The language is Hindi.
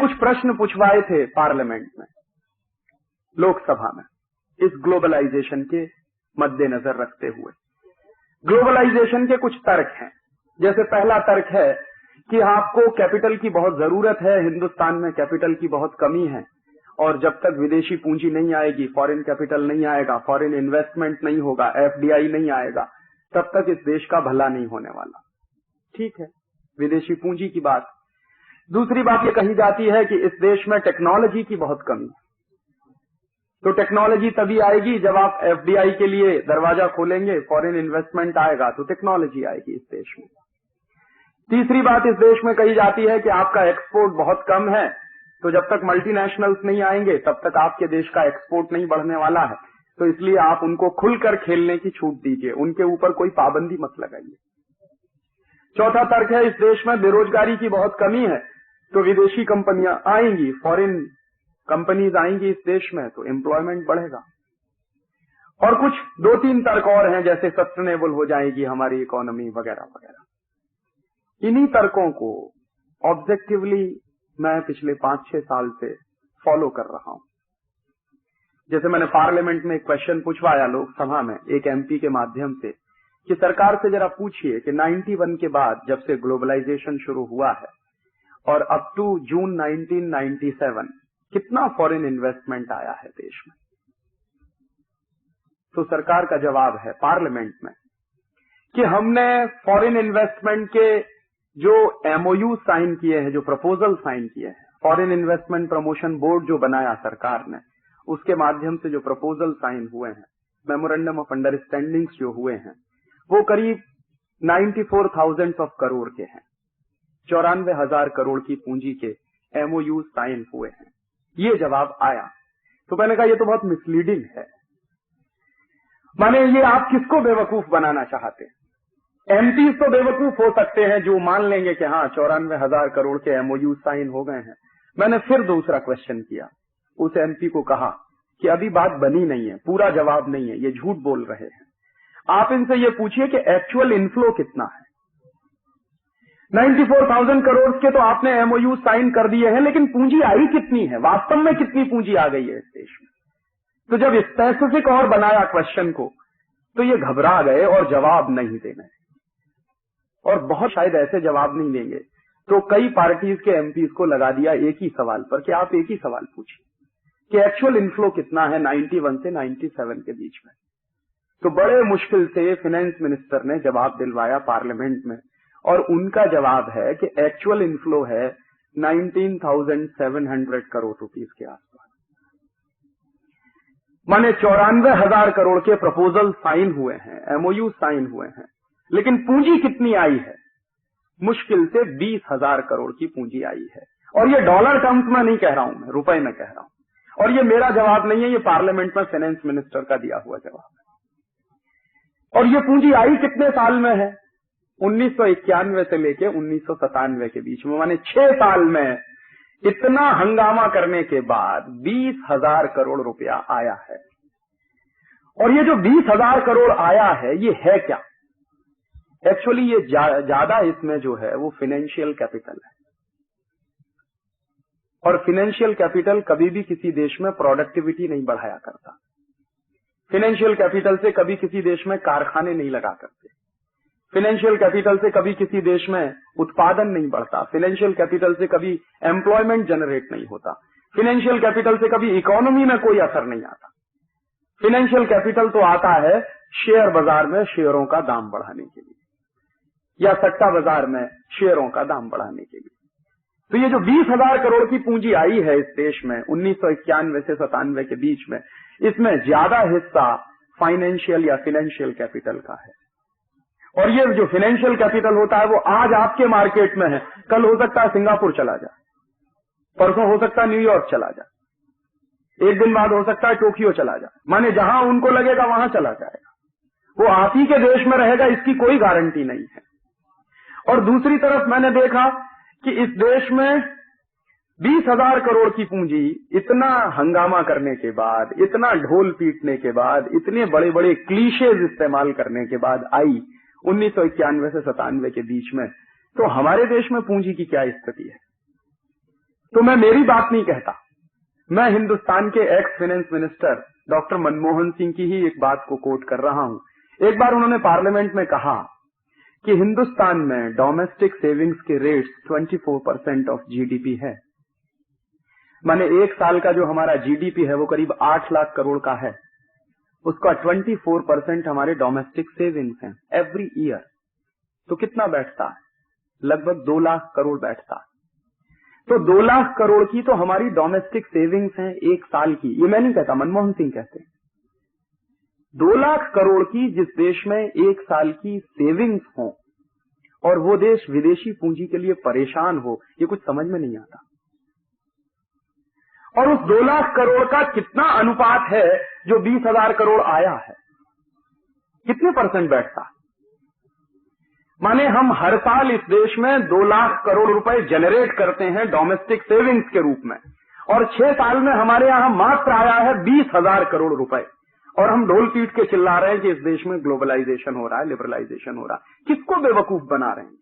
कुछ प्रश्न पूछवाए थे पार्लियामेंट में, लोकसभा में, इस ग्लोबलाइजेशन के मद्देनजर रखते हुए। ग्लोबलाइजेशन के कुछ तर्क हैं। जैसे पहला तर्क है कि आपको कैपिटल की बहुत जरूरत है, हिंदुस्तान में कैपिटल की बहुत कमी है, और जब तक विदेशी पूंजी नहीं आएगी, फॉरेन कैपिटल नहीं आएगा, फॉरेन इन्वेस्टमेंट नहीं होगा, एफडीआई नहीं आएगा, तब तक इस देश का भला नहीं होने वाला। ठीक है, विदेशी पूंजी की बात। दूसरी बात ये कही जाती है कि इस देश में टेक्नोलॉजी की बहुत कमी है, तो टेक्नोलॉजी तभी आएगी जब आप एफडीआई के लिए दरवाजा खोलेंगे, फॉरेन इन्वेस्टमेंट आएगा, तो टेक्नोलॉजी आएगी इस देश में। तीसरी बात इस देश में कही जाती है कि आपका एक्सपोर्ट बहुत कम है, तो जब तक मल्टीनेशनल्स नहीं आएंगे तब तक आपके देश का एक्सपोर्ट नहीं बढ़ने वाला है, तो इसलिए आप उनको खुलकर खेलने की छूट दीजिए, उनके ऊपर कोई पाबंदी मत लगाइए। चौथा तर्क है इस देश में बेरोजगारी की बहुत कमी है, तो विदेशी कंपनियां आएंगी, फॉरेन कंपनीज आएंगी इस देश में, तो एम्प्लॉयमेंट बढ़ेगा। और कुछ 2-3 तर्क और हैं, जैसे सस्टेनेबल हो जाएगी हमारी इकोनॉमी वगैरह वगैरह। इन्हीं तर्कों को ऑब्जेक्टिवली मैं पिछले 5-6 साल से फॉलो कर रहा हूं। जैसे मैंने पार्लियामेंट में एक क्वेश्चन पूछवाया लोकसभा में एक एमपी के माध्यम से कि सरकार से जरा पूछिए कि 91 के बाद जब से ग्लोबलाइजेशन शुरू हुआ है और अप टू जून 1997 कितना फॉरेन इन्वेस्टमेंट आया है देश में। तो सरकार का जवाब है पार्लियामेंट में कि हमने फॉरेन इन्वेस्टमेंट के जो एमओयू साइन किए हैं, जो प्रपोजल साइन किए हैं, फॉरेन इन्वेस्टमेंट प्रमोशन बोर्ड जो बनाया सरकार ने, उसके माध्यम से जो प्रपोजल साइन हुए हैं, मेमोरेंडम ऑफ अंडरस्टैंडिंग्स जो हुए हैं, वो करीब 94,000 करोड़ के हैं। 94,000 करोड़ की पूंजी के एमओयू साइन हुए हैं। ये जवाब आया। तो मैंने कहा ये तो बहुत मिसलीडिंग है। माने ये आप किसको बेवकूफ बनाना चाहते हैं? एमपी तो बेवकूफ हो सकते हैं जो मान लेंगे कि हाँ 94,000 करोड़ के एमओयू साइन हो गए हैं। मैंने फिर दूसरा क्वेश्चन किया, उस एमपी को कहा कि अभी बात बनी नहीं है, पूरा जवाब नहीं है, ये झूठ बोल रहे हैं। आप इनसे ये पूछिए कि एक्चुअल इनफ्लो कितना है। 94,000 करोड़ के तो आपने एमओयू साइन कर दिए हैं, लेकिन पूंजी आई कितनी है, वास्तव में कितनी पूंजी आ गई है इस देश में? तो जब स्पेसिफिक और बनाया क्वेश्चन को तो ये घबरा गए और जवाब नहीं देने, और बहुत शायद ऐसे जवाब नहीं देंगे। तो कई पार्टीज के एमपीज को लगा दिया एक ही सवाल पर कि आप एक ही सवाल पूछिए कि एक्चुअल इनफ्लो कितना है 91 से 97 के बीच में। तो बड़े मुश्किल से फाइनेंस मिनिस्टर ने जवाब दिलवाया पार्लियामेंट में, और उनका जवाब है कि एक्चुअल इनफ्लो है 19,700 करोड़ रुपीस के आसपास। माने 94,000 करोड़ के प्रपोजल साइन हुए हैं, एमओयू साइन हुए हैं, लेकिन पूंजी कितनी आई है? मुश्किल से 20,000 करोड़ की पूंजी आई है। और ये डॉलर टर्म्स में नहीं कह रहा हूं, मैं रुपए में कह रहा हूं। और ये मेरा जवाब नहीं है, ये पार्लियामेंट में फाइनेंस मिनिस्टर का दिया हुआ जवाब है। और ये पूंजी आई कितने साल में है? 1991 से लेके 1997 के बीच में, माने 6 साल में इतना हंगामा करने के बाद 20,000 करोड़ रुपया आया है। और ये जो 20,000 करोड़ आया है, ये है क्या? एक्चुअली ये ज्यादा इसमें जो है वो फाइनेंशियल कैपिटल है। और फाइनेंशियल कैपिटल कभी भी किसी देश में प्रोडक्टिविटी नहीं बढ़ाया करता। फाइनेंशियल कैपिटल से कभी किसी देश में कारखाने नहीं लगा करते। फाइनेंशियल कैपिटल से कभी किसी देश में उत्पादन नहीं बढ़ता। फाइनेंशियल कैपिटल से कभी एम्प्लॉयमेंट जनरेट नहीं होता। फाइनेंशियल कैपिटल से कभी इकोनॉमी में कोई असर नहीं आता। फाइनेंशियल कैपिटल तो आता है शेयर बाजार में शेयरों का दाम बढ़ाने के लिए, या सट्टा बाजार में शेयरों का दाम बढ़ाने के लिए। तो ये जो 20,000 करोड़ की पूंजी आई है इस देश में 1991 से 97 के बीच में, इसमें ज्यादा हिस्सा फाइनेंशियल या फाइनेंशियल कैपिटल का है। और ये जो फाइनेंशियल कैपिटल होता है वो आज आपके मार्केट में है, कल हो सकता है सिंगापुर चला जाए, परसों हो सकता है न्यूयॉर्क चला जाए, एक दिन बाद हो सकता है टोक्यो चला जाए। माने जहां उनको लगेगा वहां चला जाएगा, वो आप ही के देश में रहेगा, इसकी कोई गारंटी नहीं है। और दूसरी तरफ मैंने देखा कि इस देश में 20,000 करोड़ की पूंजी इतना हंगामा करने के बाद, इतना ढोल पीटने के बाद, इतने बड़े बड़े क्लीशेज इस्तेमाल करने के बाद आई 1991 से 97 के बीच में। तो हमारे देश में पूंजी की क्या स्थिति है? तो मैं मेरी बात नहीं कहता, मैं हिंदुस्तान के ex finance minister doctor Manmohan Singh की ही एक बात को कोट कर रहा हूं। एक बार उन्होंने पार्लियामेंट में कहा कि हिंदुस्तान में डोमेस्टिक सेविंग्स के रेट्स 24% ऑफ जीडीपी है। माने एक साल का जो हमारा जीडीपी है वो करीब 8 लाख करोड़ का है, उसका 24% हमारे डोमेस्टिक सेविंग्स हैं एवरी ईयर। तो कितना बैठता है? लगभग 2 लाख करोड़ बैठता है। तो 2 लाख करोड़ की तो हमारी डोमेस्टिक सेविंग्स हैं एक साल की। ये मैं नहीं कहता, मनमोहन सिंह कहते हैं। 2 लाख करोड़ की जिस देश में एक साल की सेविंग्स हो और वो देश विदेशी पूंजी के लिए परेशान हो, ये कुछ समझ में नहीं आता। और उस 2 लाख करोड़ का कितना अनुपात है जो 20,000 करोड़ आया है? कितने परसेंट बैठता? माने हम हर साल इस देश में 2 लाख करोड़ रुपए जनरेट करते हैं डोमेस्टिक सेविंग्स के रूप में, और 6 साल में हमारे यहां मात्र आया है 20,000 करोड़ रुपए, और हम ढोल पीट के चिल्ला रहे हैं कि इस देश में ग्लोबलाइजेशन हो रहा है, लिबरलाइजेशन हो रहा है। किसको बेवकूफ बना रहे हैं?